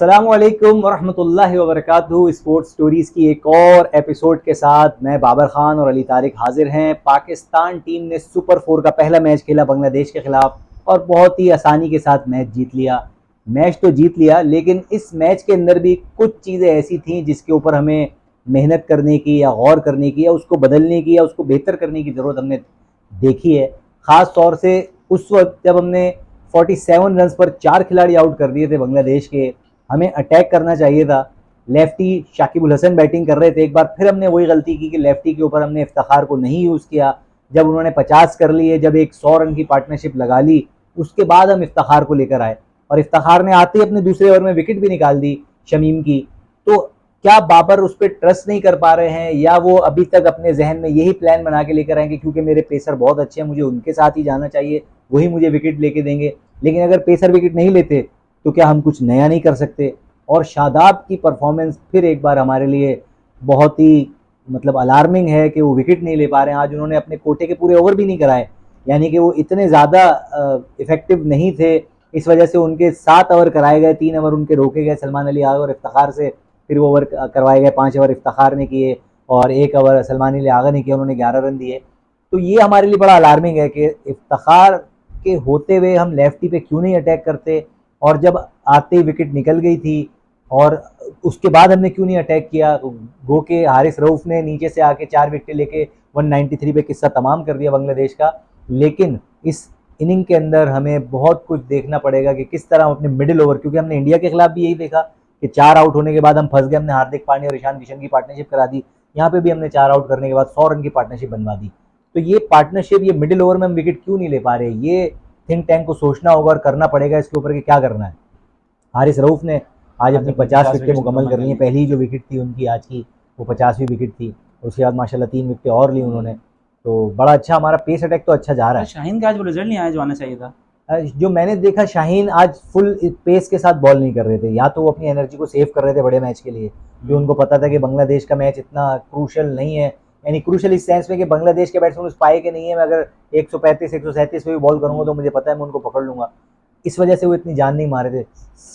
अस्सलामुअलैकुम वरहमतुल्लाहि वबरकातुहू। Sports stories की एक और एपिसोड के साथ मैं बाबर खान और अली तारिक हाजिर हैं। पाकिस्तान टीम ने सुपर 4 का पहला मैच खेला बांग्लादेश के ख़िलाफ़ और बहुत ही आसानी के साथ मैच जीत लिया। मैच तो जीत लिया, लेकिन इस मैच के अंदर भी कुछ चीज़ें ऐसी थीं जिसके ऊपर हमें मेहनत करने की या गौर करने की या उसको बदलने की या उसको बेहतर करने की ज़रूरत हमने देखी है। ख़ास तौर से उस वक्त जब हमने 47 रन पर 4 खिलाड़ी आउट कर दिए थे बांग्लादेश के। हमें अटैक करना चाहिए था। लेफ्टी शाकिब उल हसन बैटिंग कर रहे थे। एक बार फिर हमने वही गलती की कि लेफ्टी के ऊपर हमने इफ्तिखार को नहीं यूज़ किया। जब उन्होंने 50 कर लिए, जब एक 100 रन की पार्टनरशिप लगा ली, उसके बाद हम इफ्तिखार को लेकर आए और इफ्तिखार ने आते ही अपने दूसरे ओवर में विकेट भी निकाल दी शमीम की। तो क्या बाबर उस पर ट्रस्ट नहीं कर पा रहे हैं, या वो अभी तक अपने जहन में यही प्लान बना के लेकर आएंगे क्योंकि मेरे पेसर बहुत अच्छे हैं, मुझे उनके साथ ही जाना चाहिए, वही मुझे विकेट लेके देंगे। लेकिन अगर पेसर विकेट नहीं लेते तो क्या हम कुछ नया नहीं कर सकते? और शादाब की परफॉर्मेंस फिर एक बार हमारे लिए बहुत ही अलार्मिंग है कि वो विकेट नहीं ले पा रहे हैं। आज उन्होंने अपने कोटे के पूरे ओवर भी नहीं कराए, यानी कि वो इतने ज़्यादा इफेक्टिव नहीं थे। इस वजह से उनके 7 ओवर कराए गए, 3 ओवर उनके रोके गए सलमान अली आगा और इफ्तिखार से। फिर वो ओवर करवाए गए, 5 ओवर इफ्तिखार ने किए और 1 ओवर सलमान अली आगा ने किया, उन्होंने 11 रन दिए। तो ये हमारे लिए बड़ा अलार्मिंग है कि इफ्तिखार के होते हुए हम लेफ्टी पे क्यों नहीं अटैक करते, और जब आते ही विकेट निकल गई थी और उसके बाद हमने क्यों नहीं अटैक किया। गो के हारिस रऊफ ने नीचे से आके 4 विकेट लेके 193 पे किस्सा तमाम कर दिया बांग्लादेश का। लेकिन इस इनिंग के अंदर हमें बहुत कुछ देखना पड़ेगा कि किस तरह हम अपने मिडिल ओवर, क्योंकि हमने इंडिया के खिलाफ भी यही देखा कि 4 आउट होने के बाद हम फंस गए। हमने हार्दिक पांड्या और ईशान किशन की पार्टनरशिप करा दी, यहाँ पे भी हमने 4 आउट करने के बाद 100 रन की पार्टनरशिप बनवा दी। तो ये पार्टनरशिप, ये मिडिल ओवर में हम विकेट क्यों नहीं ले पा रहे, ये थिंक टैंक को सोचना होगा और करना पड़ेगा इसके ऊपर कि क्या करना है। हारिस रऊफ ने आज अपनी 50 विकेटें मुकम्मल कर ली हैं। पहली जो विकेट थी उनकी आज की, वो 50वीं विकेट थी। उसके बाद माशाल्लाह 3 विकेटें और ली उन्होंने। तो बड़ा अच्छा हमारा पेस अटैक तो अच्छा जा रहा है। शाहीन का आज वो रिजल्ट नहीं आया जो आना चाहिए था। जो मैंने देखा, शाहीन आज फुल पेस के साथ बॉल नहीं कर रहे थे। या तो वो अपनी एनर्जी को सेव कर रहे थे बड़े मैच के लिए, जो उनको पता था कि बांग्लादेश का मैच इतना क्रूशल नहीं है, यानी क्रूशल इस सेंस में कि बांग्लादेश के बैट्समैन उस पाए के नहीं है। मैं अगर 135 137 पे भी बॉल करूंगा तो मुझे पता है मैं उनको पकड़ लूंगा। इस वजह से वो इतनी जान नहीं मारे थे।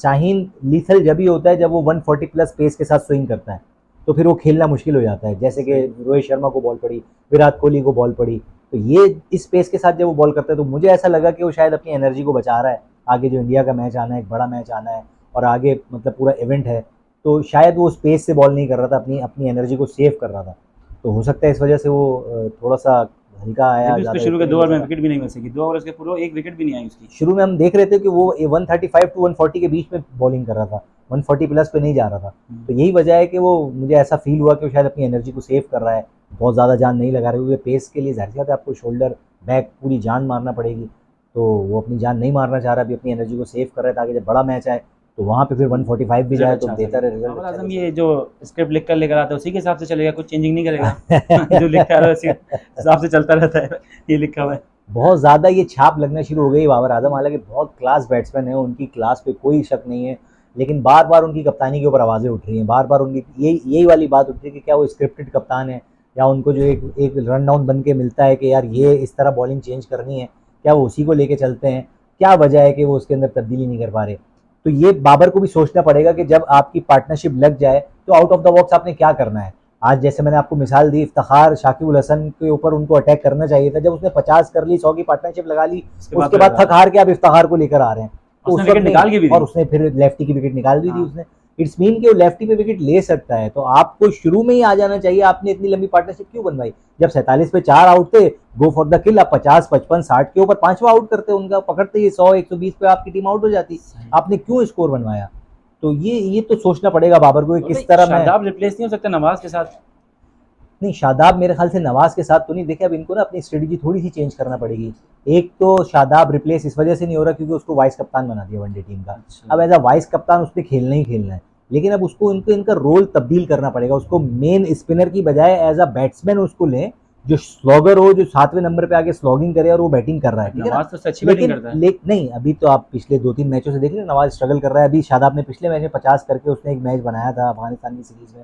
शाहीन लीथल जब ही होता है जब वो 140 प्लस पेस के साथ स्विंग करता है, तो फिर वो खेलना मुश्किल हो जाता है। जैसे कि रोहित शर्मा को बॉल पड़ी, विराट कोहली को बॉल पड़ी, तो ये इस पेस के साथ जब वो बॉल करता है तो मुझे ऐसा लगा कि वो शायद अपनी एनर्जी को बचा रहा है। आगे जो इंडिया का मैच आना है, एक बड़ा मैच आना है और आगे पूरा इवेंट है, तो शायद वो स्पेस से बॉल नहीं कर रहा था, अपनी अपनी एनर्जी को सेव कर रहा था। तो हो सकता है इस वजह से वो थोड़ा सा हल्का आया। शुरू के 2 ओवर में विकेट भी नहीं मिल सकी, 2 ओवर के पूरे 1 विकेट भी नहीं आई उसकी। शुरू में हम देख रहे थे कि वो 135 टू 140 के बीच में बॉलिंग कर रहा था, 140 प्लस पे नहीं जा रहा था। तो यही वजह है कि वो, मुझे ऐसा फील हुआ कि वो शायद अपनी एनर्जी को सेव कर रहा है, बहुत ज़्यादा जान नहीं लगा रहे। क्योंकि पेस के लिए जाहिर सी बात है आपको शोल्डर बैक पूरी जान मारना पड़ेगी, तो वो अपनी जान नहीं मारना चाह रहा, अभी अपनी एनर्जी को सेव कर रहा है ताकि जब बड़ा मैच आए तो वहाँ पे फिर 145 भी जाए तो बेहतर है रिजल्ट। आजम ये जो स्क्रिप्ट लिख कर लेकर आता है उसी के हिसाब से चलेगा, कुछ चेंजिंग नहीं करेगा। जो लिखा है उसी हिसाब से चलता रहता है, ये लिखा हुआ है। बहुत ज़्यादा ये छाप लगना शुरू हो गई बाबर आजम। हालांकि बहुत क्लास बैट्समैन है, उनकी क्लास पे कोई शक नहीं है, लेकिन बार बार उनकी कप्तानी के ऊपर आवाज़ें उठ रही हैं। बार बार उनकी यही वाली बात उठ रही है कि क्या वो स्क्रिप्टेड कप्तान है, या उनको जो एक रन डाउन बन के मिलता है कि यार ये इस तरह बॉलिंग चेंज करनी है, क्या वो उसी को लेके चलते हैं। क्या वजह है कि वो उसके अंदर तब्दीली नहीं कर पा रहे। तो ये बाबर को भी सोचना पड़ेगा कि जब आपकी पार्टनरशिप लग जाए तो आउट ऑफ द बॉक्स आपने क्या करना है। आज जैसे मैंने आपको मिसाल दी, इफ्तिखार शाकिब उल हसन के ऊपर उनको अटैक करना चाहिए था। जब उसने 50 कर ली, 100 की पार्टनरशिप लगा ली, उसके बाद थक हार के आप इफ्तिखार को लेकर आ रहे हैं, तो उसने विकेट निकाल के भी दी। और उसने फिर लेफ्टी की विकेट निकाल दी थी उसने। इट्स मीन कि वो लेफ्टी पे विकेट ले सकता है, तो आपको शुरू में ही आ जाना चाहिए। आपने इतनी लंबी पार्टनरशिप क्यों बनवाई? जब 47 पे 4 आउट थे, गो फॉर द किल। आप 50 55 60 के ऊपर 5वां आउट करते, उनका पकड़ते ही 100 120 पे आपकी टीम आउट हो जाती। आपने क्यों स्कोर बनवाया? तो ये तो सोचना पड़ेगा बाबर को किस तरह। शादाब रिप्लेस नहीं हो सकता नवाज के साथ? नहीं, शादाब मेरे ख्याल से नवाज के साथ तो नहीं। देखिए अब इनको ना अपनी स्ट्रेटजी थोड़ी सी चेंज करना पड़ेगी। एक तो शादाब रिप्लेस इस वजह से नहीं हो रहा क्योंकि उसको वाइस कप्तान बना दिया वनडे टीम का। अब एज अ वाइस कप्तान उसने खेलना ही खेलना है, लेकिन अब उसको इनका रोल तब्दील करना पड़ेगा। उसको मेन स्पिनर की बजाय एज अ बैट्समैन उसको लें, जो स्लॉगर हो, जो 7वें नंबर पे आगे स्लॉगिंग करे और वो बैटिंग कर रहा है। ठीक है, नवाज तो अच्छी बैटिंग करता है। नहीं, अभी तो आप पिछले 2-3 मैचों से देख रहे हैं नवाज स्ट्रगल कर रहा है। अभी शादाब ने पिछले मैच में 50 करके उसने एक मैच बनाया था अफगानिस्तान की सीरीज में।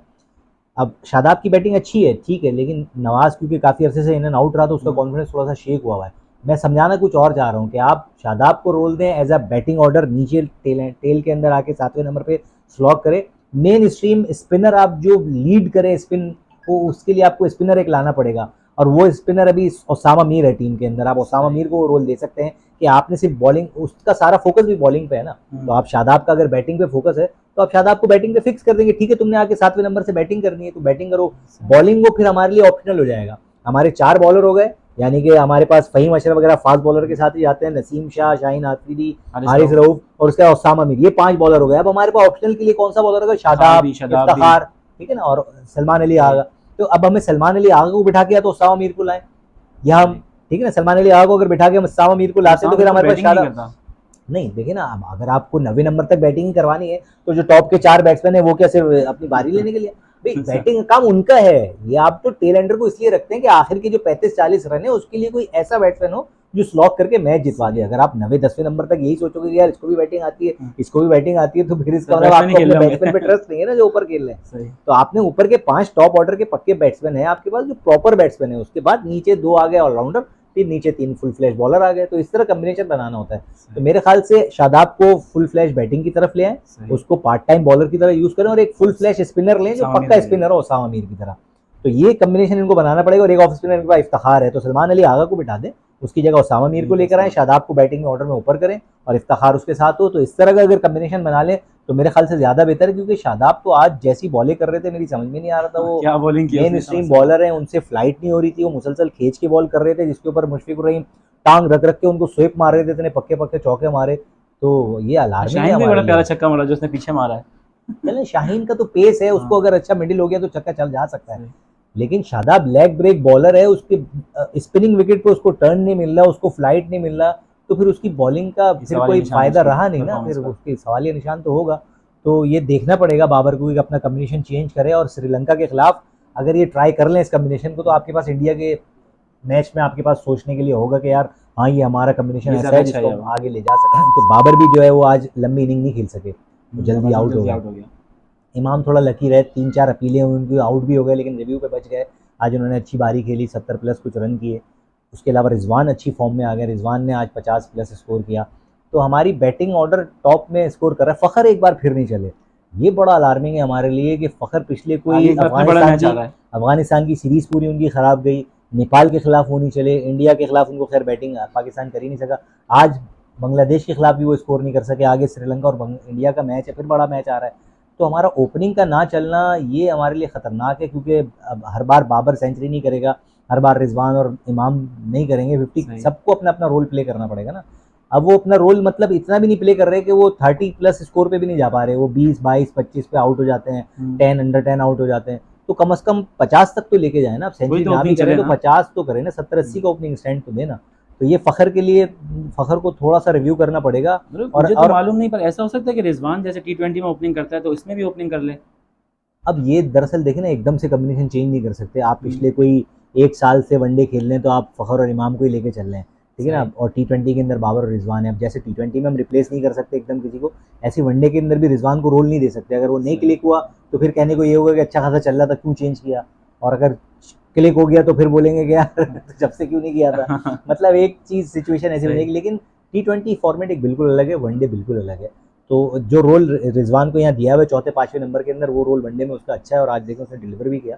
अब शादाब की बैटिंग अच्छी है, ठीक है, लेकिन नवाज क्योंकि काफ़ी अरसे से इन एंड आउट रहा तो उसका कॉन्फिडेंस थोड़ा सा शेक हुआ है। मैं समझाना कुछ और चाह रहा हूँ कि आप शादाब को रोल दें एज अ बैटिंग ऑर्डर, नीचे टेल के अंदर आके 7वें नंबर पे स्लॉग करे। मेन स्ट्रीम स्पिनर आप जो लीड करे स्पिन को, उसके लिए आपको स्पिनर एक लाना पड़ेगा, और वो स्पिनर अभी ओसामा मीर है टीम के अंदर। आप ओसामा मीर को रोल दे सकते हैं कि आपने सिर्फ बॉलिंग, उसका सारा फोकस भी बॉलिंग पे है ना, तो आप शादाब का अगर बैटिंग पे फोकस है तो आप शादाब को बैटिंग पे फिक्स कर देंगे। ठीक है, तुमने आके 7वें नंबर से बैटिंग करनी है तो बैटिंग करो, बॉलिंग वो फिर हमारे लिए ऑप्शनल हो जाएगा। हमारे 4 बॉलर हो गए, यानी कि हमारे पास फहीम अशरफ वगैरह फास्ट बॉलर के साथ ही जाते हैं, नसीम शाह, शाहीन आफरीदी, हारिस रऊफ और उसके बाद ओसामा मीर, ये 5 बॉलर हो गए। अब हमारे पास ऑप्शनल के लिए कौन सा बॉलर होगा? शादाब, इफ्तिखार, ठीक है ना, और सलमान अली आगा। तो अब हमें सलमान अली आगा को बिठा के या तो ओसामा मीर को लाएं, या हम, ठीक है ना, सलमान अली आगा को अगर बिठा के हम ओसामा मीर को लाते हैं तो फिर हमारे पास शादाब नहीं। देखिए ना, अगर आपको 90 नंबर तक बैटिंग ही करवानी है तो जो टॉप के 4 बैट्समैन है वो क्या सिर्फ अपनी बारी लेने के लिए? भाई बैटिंग का काम उनका है, ये आप तो टेल एंडर को इसलिए रखते हैं कि आखिर के जो 35-40 रन है उसके लिए कोई ऐसा बैट्समैन हो जो स्लॉक करके मैच जितवा दे। अगर आप 90-10वें नंबर तक यही सोचोगे कि यार इसको भी बैटिंग आती है, इसको भी बैटिंग आती है, तो फिर इसका मतलब आपको अपने बैट्समैन पे ट्रस्ट नहीं है ना जो ऊपर खेल रहे हैं। तो आपने ऊपर के 5 टॉप ऑर्डर के पक्के बैट्समैन है आपके पास जो प्रॉपर बैट्समैन है, उसके बाद नीचे 2 आ गए ऑलराउंडर, फिर नीचे 3 फुल फ्लैश बॉलर आ गए। तो इस तरह कॉम्बिनेशन बनाना होता है। तो मेरे ख्याल से शादाब को फुल फ्लैश बैटिंग की तरफ ले आए, उसको पार्ट टाइम बॉलर की तरह यूज करें, और एक फुल फ्लैश स्पिनर लें जो पक्का स्पिनर हो ओसामा मीर की तरह। तो ये कॉम्बिनेशन इनको बनाना पड़ेगा। और एक ऑफ स्पिनर इनके पास इफ्तिखार है, तो सलमान अली आगा को बिठा दें, उसकी जगह ओसामा मीर को लेकर आए, शादाब को बैटिंग में ऑर्डर में ऊपर करें और इफ्तिखार उसके साथ हो। तो इस तरह का अगर कॉम्बिनेशन बना ले तो मेरे ख्याल से ज्यादा बेहतर है, क्योंकि शादाब तो आज जैसी बॉलिंग कर रहे थे मेरी समझ में नहीं आ रहा था, वो क्या बॉलिंग की, मेन स्ट्रीम बॉलर है, उनसे फ्लाइट नहीं हो रही थी, वो मुसलसल खींच के बॉल कर रहे थे, जिसके ऊपर मुशफिकुर रहीम टांग रख के उनको स्वीप मार रहे थे, इतने पक्के पक्के चौके मारे। तो ये अलार्मिंग है। शाहीन भी बड़ा प्यारा छक्का मारा जो उसने पीछे मारा है। चलें, शाहीन का तो पेस है, उसको अगर अच्छा मिडिल हो गया तो छक्का चल जा सकता है, लेकिन शादाब लेग ब्रेक बॉलर है, उसके स्पिनिंग विकेट पे उसको टर्न नहीं मिल रहा, उसको फ्लाइट नहीं मिल रहा, तो फिर उसकी बॉलिंग का फिर कोई फायदा रहा नहीं ना, फिर उसके सवालिया निशान तो होगा। तो ये देखना पड़ेगा बाबर को कि अपना कॉम्बिनेशन चेंज करे, और श्रीलंका के खिलाफ अगर ये ट्राई कर लें इस कॉम्बिनेशन को, तो आपके पास इंडिया के मैच में आपके पास सोचने के लिए होगा कि यार हाँ ये हमारा कॉम्बिनेशन ऐसा है जिसको हम आगे ले जा सकते हैं। कि बाबर भी जो है वो आज लंबी इनिंग नहीं खेल सके, तो जल्दी आउट हो गया। इमाम थोड़ा लकी रहे, 3-4 अपीलें उनकी आउट भी हो गए, लेकिन रिव्यू पे बच गए। आज उन्होंने अच्छी बारी खेली, 70 प्लस कुछ रन किए। उसके अलावा रिजवान अच्छी फॉर्म में आ गए, रिजवान ने आज 50 प्लस स्कोर किया। तो हमारी बैटिंग ऑर्डर टॉप में स्कोर कर रहा है। फ़खर एक बार फिर नहीं चले, ये बड़ा अलार्मिंग है हमारे लिए कि फ़खर पिछले कोई अफगानिस्तान की सीरीज़ पूरी उनकी ख़राब गई, नेपाल के खिलाफ वो नहीं चले, इंडिया के खिलाफ उनको खैर बैटिंग पाकिस्तान कर ही नहीं सका, आज बांग्लादेश के खिलाफ भी वो स्कोर नहीं कर सके। आगे श्रीलंका और इंडिया का मैच है, फिर बड़ा मैच आ रहा है। तो हमारा ओपनिंग का ना चलना ये हमारे लिए ख़तरनाक है, क्योंकि अब हर बार बाबर सेंचुरी नहीं करेगा, हर बार रिजवान और इमाम नहीं करेंगे 50, सबको अपना अपना रोल प्ले करना पड़ेगा ना। अब वो अपना रोल मतलब इतना भी नहीं प्ले कर रहे कि वो 30 प्लस स्कोर पे भी नहीं जा पा रहे, वो 20, 22, 25 पे आउट हो जाते हैं, 10 अंडर 10 आउट हो जाते हैं। तो कम से कम 50 तक तो लेके जाए ना, अब सेंचुरी ना भी करें तो 50 तो करें ना, 70-80 का ओपनिंग स्टैंड तो देना। तो ये फ़खर के लिए, फ़खर को थोड़ा सा रिव्यू करना पड़ेगा। और मुझे तो मालूम नहीं, पर ऐसा हो सकता है कि रिजवान जैसे T20 में ओपनिंग करता है तो इसमें भी ओपनिंग कर ले। अब ये दरअसल देखें ना, एकदम से कॉम्बिनेशन चेंज नहीं कर सकते आप। पिछले कोई 1 साल से वनडे खेल रहे हैं तो आप फ़खर और इमाम को ही लेके चल रहे हैं, ठीक है ना। और T20 के अंदर बाबर और रिजवान है। अब जैसे T20 में हम रिप्लेस नहीं कर सकते एकदम किसी को, ऐसे वनडे के अंदर भी रिजवान को रोल नहीं दे सकते। अगर वो नहीं क्लिक हुआ तो फिर कहने को ये होगा कि अच्छा खासा चल रहा था, क्यों चेंज किया, और अगर क्लिक हो गया तो फिर बोलेंगे कि यार जब से क्यों नहीं किया था। मतलब एक चीज़ सिचुएशन ऐसी बनेगी। लेकिन T20 फॉर्मेट एक बिल्कुल अलग है, वनडे बिल्कुल अलग है। तो जो रोल रिजवान को यहाँ दिया हुआ है 4-5वें नंबर के अंदर, वो रोल वनडे में उसका अच्छा है, और आज देखो उसने डिलीवर भी किया।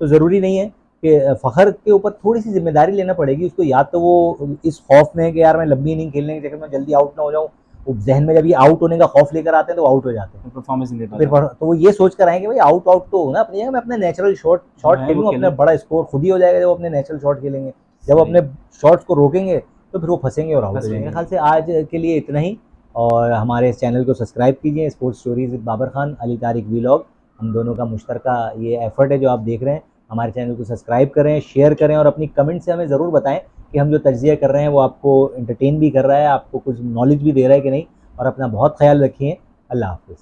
तो ज़रूरी नहीं है कि फ़खर के ऊपर थोड़ी सी जिम्मेदारी लेना पड़ेगी उसको, या तो वो इस खौफ में है कि यार मैं लंबी इनिंग खेलने के चक्कर में जल्दी आउट ना हो जाऊँ, जहन में जब ये आउट होने का खौफ लेकर आते हैं तो आउट हो जाते हैं, परफॉर्मेंस नहीं दे फिर तो वो ये सोच कर आएंगे भाई आउट तो हो ना अपनी जगह, मैं अपने नेचुरल शॉट खेलूँ, अपना बड़ा स्कोर खुद ही हो जाएगा जब अपने नेचुरल शॉट खेलेंगे। जब अपने शॉट्स को रोकेंगे तो फिर वो फंसेंगे और आउट हो जाएंगे। मेरे ख्याल से आज के लिए इतना ही, और हमारे इस चैनल को सब्सक्राइब कीजिए, sports stories with Babar Khan, Ali Tariq vlog, हम दोनों का मुश्तरका ये एफर्ट है जो आप देख रहे हैं। हमारे चैनल को सब्सक्राइब करें, शेयर करें, और अपनी कमेंट से हमें ज़रूर बताएं कि हम जो तज्ज़िया कर रहे हैं वो आपको एंटरटेन भी कर रहा है, आपको कुछ नॉलेज भी दे रहा है कि नहीं। और अपना बहुत ख्याल रखिए। अल्लाह हाफ़िज़।